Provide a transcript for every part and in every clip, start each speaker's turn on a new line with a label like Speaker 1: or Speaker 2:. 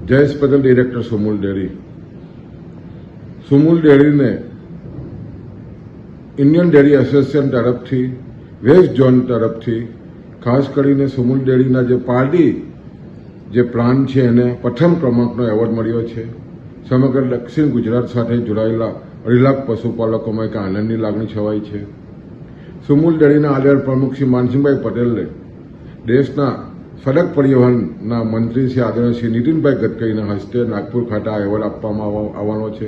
Speaker 1: Jayesh Patel, director Sumul dairy. Sumul ડેરીને Indian dairy association તરફથી, west zone તરફથી ખાસ કરીને સુમુલ ડેરીના જે પાર્ટી જે પ્લાન છે એને પ્રથમ ક્રમાંકનો એવોર્ડ મળ્યો છે. સમગ્ર દક્ષિણ ગુજરાત સાથે જોડાયેલા 2.5 લાખ પશુપાલકોમાં એક આનંદની લાગણી છવાઈ છે. સુમુલ ડેરીના આદરણીય પ્રમુખ શ્રી માનસિંહભાઈ પટેલને દેશના સડક પરિવહનના મંત્રી શ્રી આદરણીય શ્રી નીતિનભાઈ ગડકરીના હસ્તે નાગપુર ખાતે આ એવોર્ડ આપવામાં આવવાનો છે.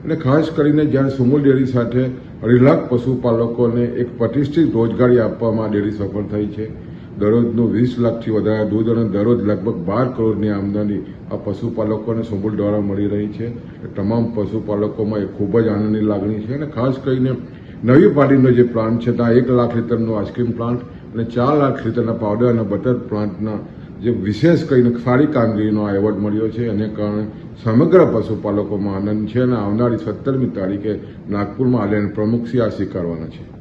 Speaker 1: અને ખાસ કરીને જ્યારે સુમુલ ડેરી સાથે 2.5 લાખ પશુપાલકોને એક પ્રતિષ્ઠિત રોજગારી આપવામાં ડેરી સફળ થઈ છે. દરરોજનું 20 લાખથી વધારે દૂધ અને દરરોજ લગભગ 12 કરોડની આમદની આ પશુપાલકોને સુમુલ દ્વારા મળી રહી છે. તમામ પશુપાલકોમાં એક ખૂબ જ આનંદની લાગણી છે. અને ખાસ કરીને નવી પાર્ટીનો જે પ્લાન્ટ છે ત્યાં 1 લાખ લીટરનો આઈસ્ક્રીમ પ્લાન્ટ અને 4 લાખ લીટરના પાવડર અને બટર પ્લાન્ટના જે વિશેષ કરીને સારી કામગીરીનો આ એવોર્ડ મળ્યો છે. એને કારણે સમગ્ર પશુપાલકોમાં આનંદ છે અને આવનારી 17મી તારીખે નાગપુરમાં આદરણીય પ્રમુખશ્રી આ સ્વીકારવાના છે.